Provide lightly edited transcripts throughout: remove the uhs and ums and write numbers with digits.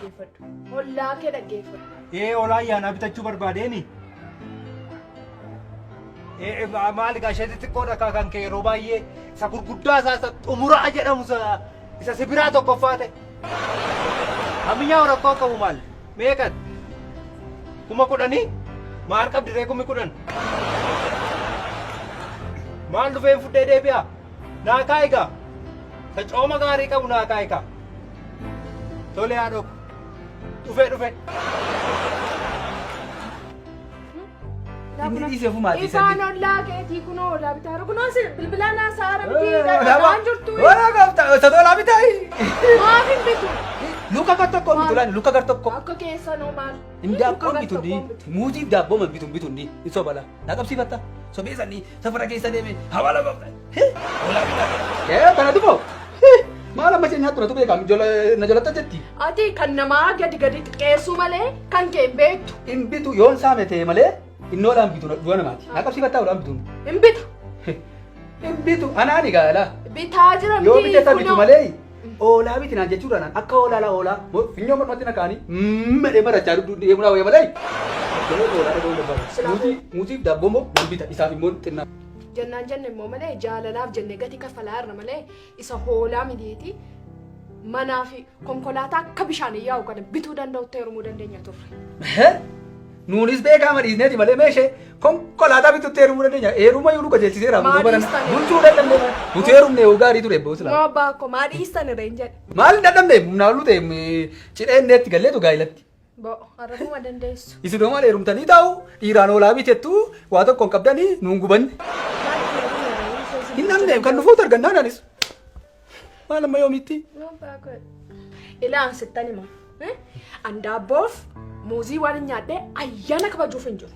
dhaggeeffadhu. Hollaa kee dhaggeeffadhu. Hoolaa ayyaanaa bitachuu barbaadeeni. Maali gaasheetti xiqqoodha kan kee yeroo baay'ee isa gurguddaa isaa xumuraa jedhamu isa sibiraa tokkoffaa ta'e. Ammayyaa rakkoo qabu maal? Meeqan? 10,000 maal qabdi ree 10,000? Maal dhufeen fuudhee deebi'a? Naa kaa'igaa? Sa cooma gaarii qabu naa kaa'igaa? Tole haa dhokku. Dhufe. Inni dhiisee fumaati Ifaan hollaa keetii kunoo hollaa bitaa jiru. Kunoo bilbilaan haasa'aa miti waan jirtu. Wala gafta sadolaa bitaa. Maaf hin bitu? Luka gar tokko bitu laani luka gar tokko. Akka keessa noo maal? Inni akkoo bitu ni muuziif daabboo ma bitu ni iso bala. Na qabsiifatta. Sobeessa ni safara keessa deeme hawala gafta. Hollaa bitaa. Kana duboo. Maal amma ishee nyaattu natu beekamu na jalatti jetti. Ati kan namaa gadi xiqqeessu malee kan kee hin beektu. Hin bitu yoon saame ta'e malee inni olaan bitu du'a namaati. Na qabsiifattaa olaan bitu. Hin bitu. Hin bitu anaani gaala. Bitaa jira miti. Yoo bitata bitu malee oolaa biti naan jechuudhaan akka oolaa finyoo mormatti naqaanii madhee marachaa deemuu dhaawee malee. Muuziif daabboo moo nan bita isaaf immoo xinnaa. Jennaan jenne immoo malee jaalalaaf jenne gatii kaffalaa irra malee isa hoolaa mitiiti manaa fi konkolaataa akka bishaan yaa'u kana bituu danda'utti heerumuu dandeenya turre. Nuunis beekaa madhiisneeti malee meeshee konkolaataa bitutti heerumuu dandeenya. Heeruma yoo nu qajeelchiseera bulchuu dadhabne nuti heerumne gaarii ture boosila. Moo baakko maadhiistan irra hin jedhe. Maal hin dadhabne naalu ta'e cidheenneetti galleetu gaa'ilatti. Arrabuma dandeessu. Isinoo maal heerumtanii taa'u dhiiraan oolaa bitettu waa tokko hin qabdanii nuun gubanne. Hin namne kan dhufuutu argannaan anis. Maal amma yoomitti? Ilaan sittan hima. Andaabboof muuzii waan hin nyaadhee ayyaana kabajuuf hin jiru.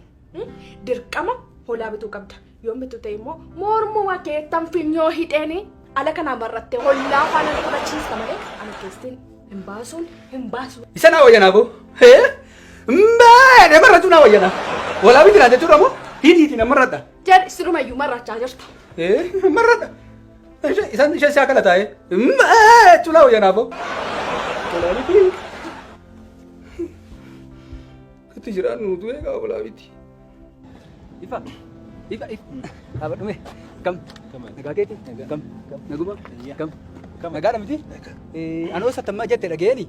Dirqama hoolaa bituu qabda. Yoon bitu ta'e immoo mormuma keettan finyoo hidheeni ala kanaan barrattee hollaa faana fudhachiista malee ana keessatti hin baasu. Isa naa wayyanaa boo? Mbaa marratu naa wayyanaa. Hoolaa biti naa jechuudha moo? Hidhiiti na marradha. Jedhi sirumayyuu marrachaa jirta. Marradha. Isaan ishee siyaa kala taa'ee. Mbaa jechuudha naa wayyanaa boo? Hoolaa biti. Kati jiraan nuutu eegaa hoolaa biti. Ifa. Aba dhume. Kam. Nagaa keeti. Kam. Naguma. Kam. Nagaadha miti. Anoo sattammaa jette dhageeni.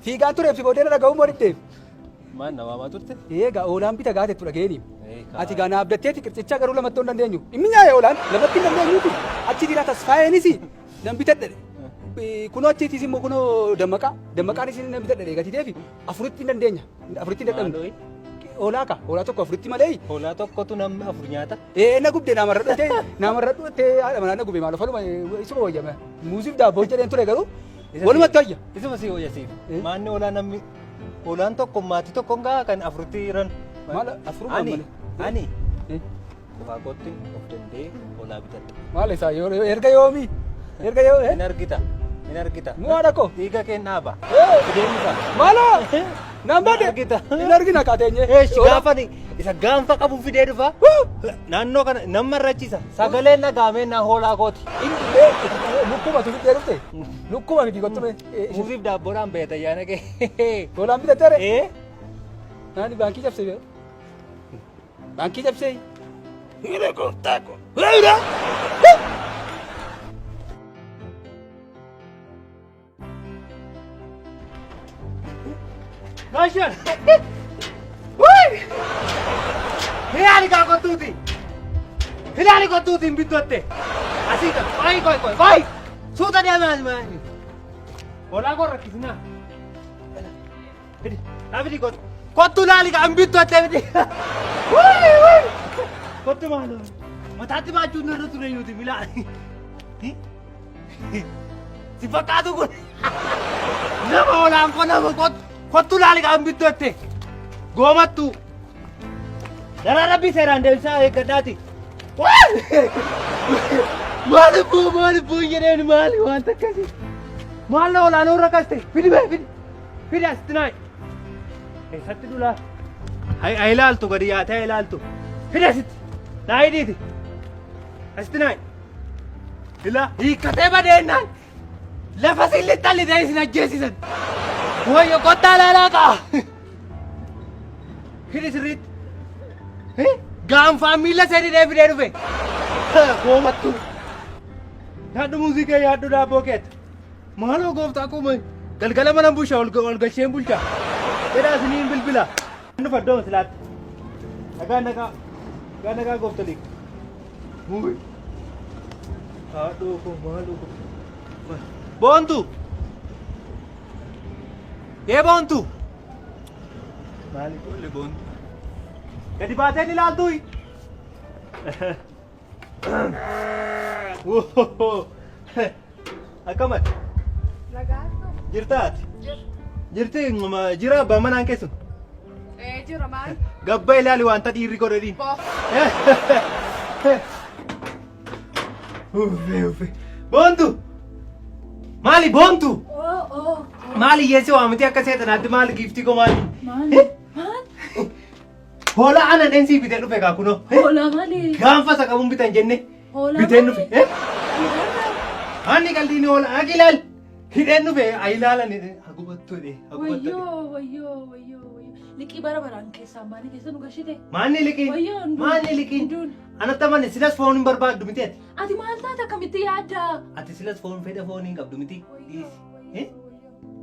Fiigaan tureef si booddeena dhaga'uu mooditteef. Maal namaa turte? Eegaa oolaan bita gaatettu dhageeni. Ati gaa na abdatteeti qircichaa garuu lamattoo hin dandeenyu. Inni nyaa'e oolaan lamatti hin dandeenyuuti. Achi jira tasfaayeenis nan bitadhe. Kunoo achiitis immoo kunoo dammaqaanis nan bitadhe gatiteefi afuritti hin dandeenya. Afuritti hin dadhabne. Hoolaa ka hoolaa tokko afuritti malee. Hoolaa tokkotu namni afur nyaata. Na gubde naamarra dhutee haadha manaa na gube maal faluma isuma wayyama. Muuziif daabboo jedheen ture garuu walumatti wayya. Isuma si wayyasiif. Maanni hoolaa namni hoolaan tokko maatii tokko ngaa kan afuritti jiran. Maal afuruma malee. Ani qofaa kootti of danda'ee hoolaa bitadhe. Maal isaa erga yoomii? Erga yoo Hin argita. Muwaadha koo. Dhiiga kee naaba. Maaloo? Nambade. Hin argina kaateenye. Gaafani isa gaanfa qabu fidee dhufa. Naannoo kana nama irrachiisa. Sagaleen dhagaamee na hoolaa kooti. Lukkuma tu fidee dhufte. Lukkuma miti kottume. Muuziif daabboodhaan beeta ayyaana kee. Hoolaan bitateere. Nani baankii cabsee. Baankii cabsee. Hira gooftaa koo. Hira. Gaashan! Wai! Hilaali kottuuti hin bittotte. Asii kan koi! Suuta deemaa maali? Hoolaa koo rakkisinaa. Abidi kottu laali kan bittotte abidi. Wai! Kottu maalo. Mataatti baachuun irra ture yuuti milaali. Si fakkaatu kun. Nama hoolaan koo nama kottu laali kan bittotte. Goomattu. Daraa rabbii seeraan deebisaa eeggadhaati. Maaliif jedheen maali waan takkasi? Maal na olaanoo irra kaste? Fidi asitti naayi. Eessatti dulaa? Haa ilaaltu gadi yaatee haa ilaaltu. Fidi asitti. Naayi dhiiti. Asitti naayi. Ilaa hiikkatee badeennaan. Lafa silli talli ta'e isin ajjeesisan. Wayyo kottaa laalaaqa. Hidhi sirriitti. Gaanfaan miila sadii fidee dhufe. Goomattu. Yaaddu muuziqaa yaaddu daabboo keetta. Maaloo gooftaa akkuma galgala mana bushaa ol galcheen bulchaa. Jedhaa isiniin bilbila. Inni faddoon silaatti. Nagaa goofta liiqa. Muuyi. Haadhoo koo maaloo koo. Boontu. Boontu. Maali ijoollee boontu. Gadi baatee ni ilaaltuuyi. Akkamati. Jirtaati. Jira abbaan manaan keessun. Jira maal? Gabba ilaali wanta dhiirri godhanii. Boontu. Maali boontu? Maali yeesi waamti akka seexanaatti maali giiftii koo maali? Hoolaa ana dheensii bitee dhufe kaa kunoo. Hoolaa maali? Gaanfa isa qabuun bitan jenne. Biteen dhufe. Anni qaldiin hoolaa agi ilaal. Hidheen dhufe ilaalan hagubattoodhe. Wayyoo. Liqii bara baraan keessaa maanii keessa nu gashite. Maanni liqiin? Maanni liqiin? Anatti amanne silas foon hin barbaaddu miti ati. Ati maal taate akkamitti yaadda? Ati silas foon fedha foon hin qabdu miti.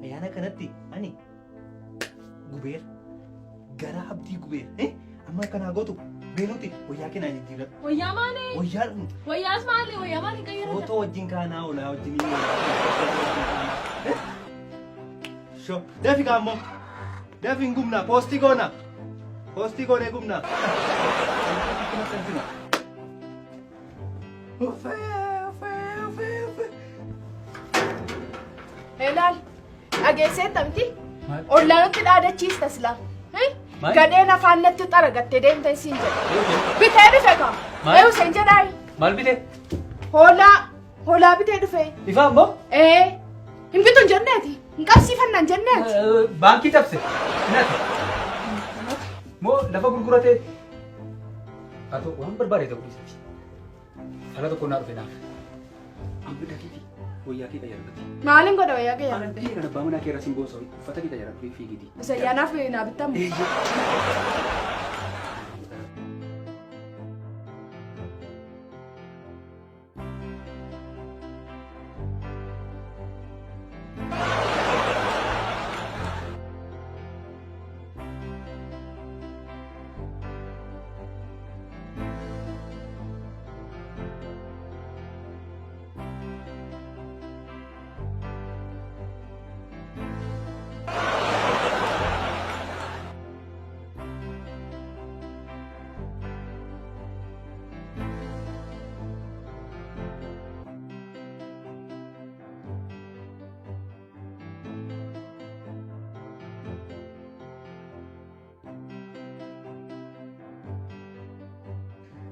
Ayyaana kanatti ani gubeera. Gara abdii gubeera. Amma kanaa gootu beenuti wayyaa keenaa jijjiirra. Wayyaa maali? Wayyaas maali? Wayyaa maali qayyarata? Footoo wajjin kaanaa oolaa wajjin. Sho dafi kaammoo. Dafi hin gumnaa poostii goona. Poostii goonee gumnaa. Ilaal dhageessee tamti ollaanatti dhaadachiista silaa. Gadheen afaan natti xaragattee deemtee siin jedha. Bitee dhufe kaa. Eewu seen jedhaa. Maal bitee? Hoolaa bitee dhufe. Ifa ammoo? Hin bitu hin jenneeti. Hin qabsiifannaan jenneeti. Baankii cabse. Moo lafa gurguratee. Haa ta'u waan barbaade ta'uu dhiisati. Haala tokko naa dhufe naaf. Amma dakiitii wayyaa kee fayyadamati. Maaliin godha wayyaa kee yaadde? Kana abbaa manaa kee irra siin boosa'u uffata kee fayyadamtu fiigiti. Isa ayyaanaaf naa bittamu.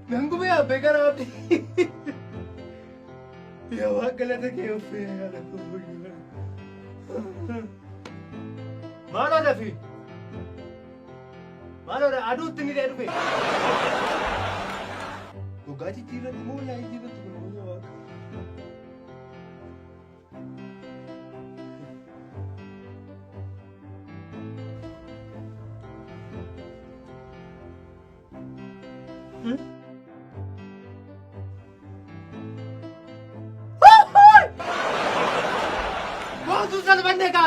Nanggu be abe kan abdi. Ya wakala tak keofe ada kubuyu. Mana ada fi? Mana ada adu tini dia adu fi? Kau gaji jiran mau ya jiran tu mau ya wak. Susah benda ka,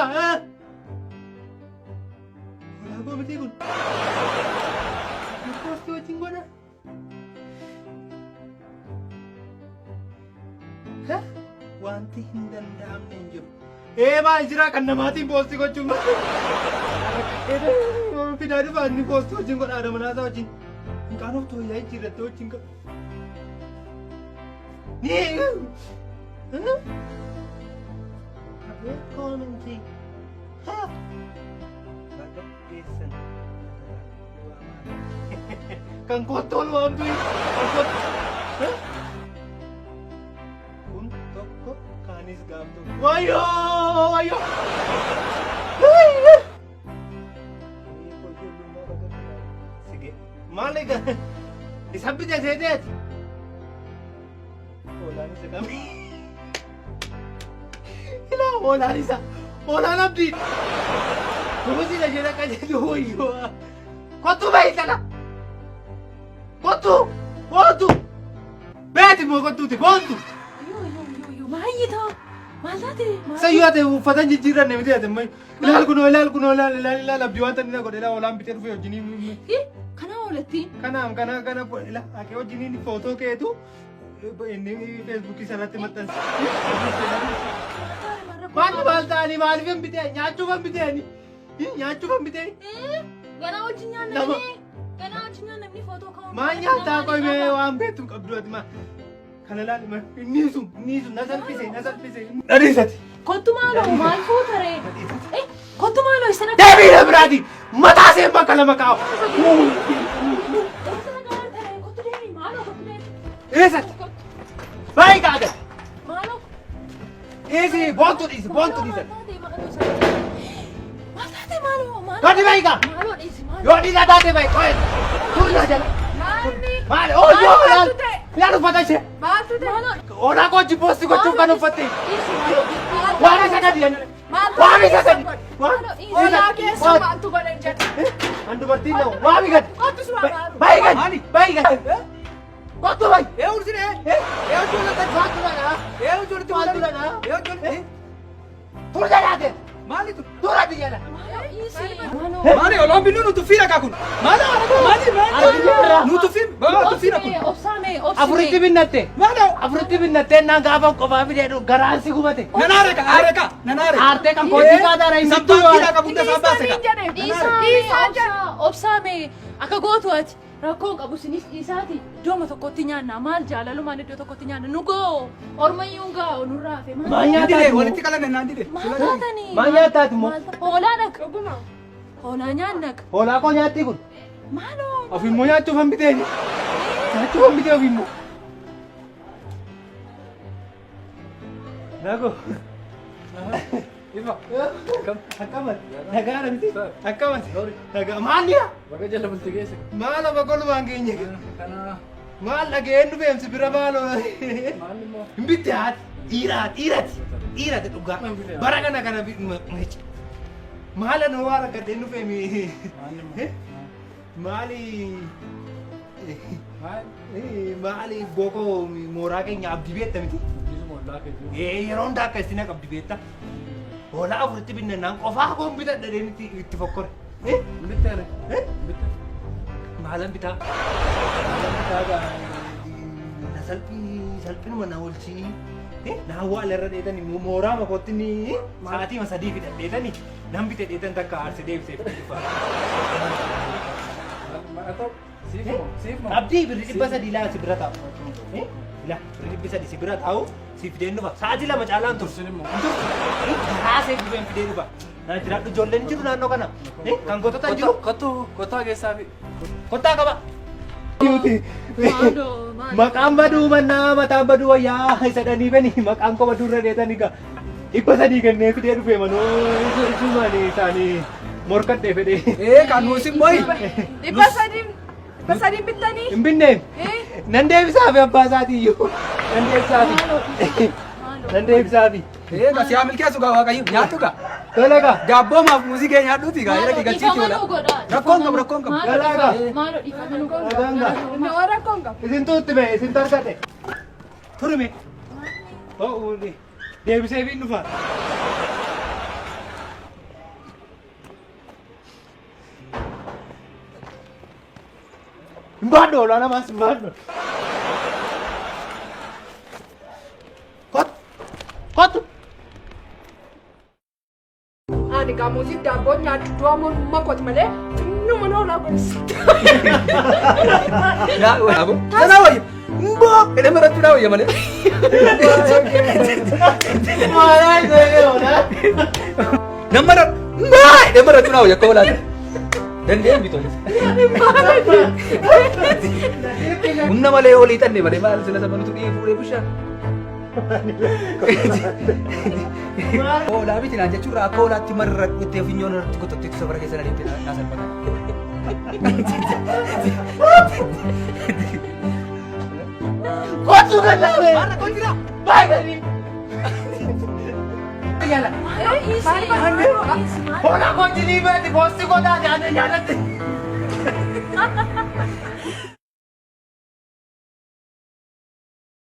Wala ba mati kun? Post ko cinggo na. Ha? Wanti hindandam ninjo. Maal jira kan namati post ko cinggo. Pinadu ba ni post ko cinggo ada mana sa cing. Kano to yai jira to cinggo. Ni. Comment ha bakit kesan kang kotol mo ambi untuk ko kanis gamto wayo sige maliga isabit ya sedet wala ni sa kami wala ni sa Hoolaan abdii. Muuzii na jedha qajeelu wayyoo. Kottu bahi sana. Kottu. Kottu. Beeti moo kottuuti boontu. Maayyita. Maal taate? Sayyoo ate uffatan jijjiirranne miti ate mai. Ilaal abdii wanta inni na godhe hoolaan bitee dhufe wajjiniin. Kana ooletti. Kana ake wajjiniin footoo keetu inni feesbuukii sanatti maxxanse. Maal ta'anii maaliif hin bitee? Nyaachuuf hin biteeni? Nyaachuuf hin biteeni? Ganaa wajjin nyaannamni. Ganaa wajjin nyaannamni footoo ka'uu. Maa nyaataa qoyme waan beektu qabdu ati maa. Kana laali inni sun na salphise. Dhadhiisati. Kottu maaloo maal fuutaree? Kottu maaloo isa nagaa. Deebii na biraati. Mataa seen bakka lama kaa'u. Kottu deebii maaloo kottu deebii. Eessatti? Baay'ee kaa'adha. Maaloo. Eessi boontu dhiisi. Maal taate maaloo maaloo. Gadi baay'ee kaa. Maaloo dhiisi maaloo. Yoo dhiisaa taate baay'ee qo'e. Tuulaa jala. Maali? Oh yoo ilaal uffata ishee. Maaltu ta'e? Oolaa koo jibboossi gochuuf kan uffatte. Waan isa gadi jenna. Waan isa gadi. Oolaa keessa maaltu godhan jedhe? An dubartiin ta'u waami gadi. Kottus maalaa? Baay'ee gadi. Kottu baay'ee. Eewu siree. Eewu ijoollee Waantu dhanaa. Eewu ijoollee Waantu dhanaa. Eewu ijoollee. Tuula jalaate. Maalitu? Tuula biyyaadha. Maali oloon binnu nutu fiira kakun. Maali? Nutu fiira kun. Obsaame. Afuritti binnatte. Maali? Afuritti binnatte naan gaafa qophaa fidee garaan si gubate. Nanaare. Aartee kan kooti kaadara hin bittu yoo. Sabbaafii qabu hunda sabbaase ka. Dhiisaa obsaame akka gootu ati rakkoon qabu sinis dhiisaati iddoo tokkotti nyaanna maal jaalalumaan iddoo tokkotti nyaanna nu goo ormayyuun gaa nurraa hafe Maal nyaataati Nandile moo? walitti qalan nandile. maal taatanii Maal nyaataati moo? hoolaa nak Dhuguma. hoolaa nyaannak Hoolaa koo nyaatti kun. maaloo Ofimmoo nyaachuuf han biteeni. Nyaachuuf han bitee ofimmoo. Nago. Ifa. Akkamati. Nagaara miti. Akkamati. Nagaa maaliya? Baga jala bulti geesse. Maal amma golumaan keenya. Kana Maal dhageen dhufeemsi bira maaloo. maal immoo. Hin bitte haati. Dhiirati. Dhiirati dhugaa. Bara kana maala noo waan rakkatteen dhufeemi. Maali. Maali boko mooraa keenya abdii beekta miti. Yeroo hundaa akka isin qabdi beekta. Hoolaa afuritti binnannaan qofaa koon bitadha deemti itti fokkore. Bitteere. Maalan bitaa? Na salphinuma na oolchii. Na awwaala irra dheetanii mooraa makootti ni sa'aatii sadii fidadheetanii nan bite dheetan takka aarse deebisee abdii birri 300 laa si bira taa'u. Ila birri 300 si bira taa'u si fideen dhufa. Sa'aatii lama caalaan tursin immoo. Haasee dhufeen fidee dhufa. Naan jiraadhu ijoolleen jiru naannoo kana. Kan gootota jiru. Kottaa keessaa fi. Kottaa qaba. maaloo Maqaan baduu mannaa mataan baduu wayyaa isa dhanii bani maqaan koo baduu irra dheetanii gaa 300 kennee fidee dhufe manoo isumaanii isaanii morkadhee fedhee. Kan nuusin mooyi. Dhibba sadii bittanii? Hin binneef. Nan deebisaa fi abbaa isaatii iyyuu. Nan deebisaa fi. Ka siyaa milkeessu gaa waaqayyo nyaattu gaa. Tola gaa. Gaabboomaaf muuzikee nyaadhuuti gaa yeroo dhiigachiitti oola. Rakkoon qabu. maaloo dhiifama Dhagaanga. Inni waan rakkoon qabu. Isin tuutti mee isin tarkate. Turme. Oh deebisee fi dhufa. Mbado la nama mbado. Kot. Ani gamuusi daabboo nyaadhu du'a morma kooti malee numa noolaa godhisa. Sana wayya. Mboo. Edee maratti dhaa wayya malee. Maala isa ola. Namara. Mbaa. Edee maratti dhaa wayya akka olaati. Dandeen bitoole. Humna malee olii xanne malee maal sila samanutu dhiyee fuudhee bushaan. Oolaa miti naan jechuudha akka oolaatti marra itti finyoon irratti qotatteetu safara keessa adeemte naa salphata. Kotu kan laame. Maarra koo jira. Baay'ee. yala. Hola ko jini ba di bosti ko da jane jane.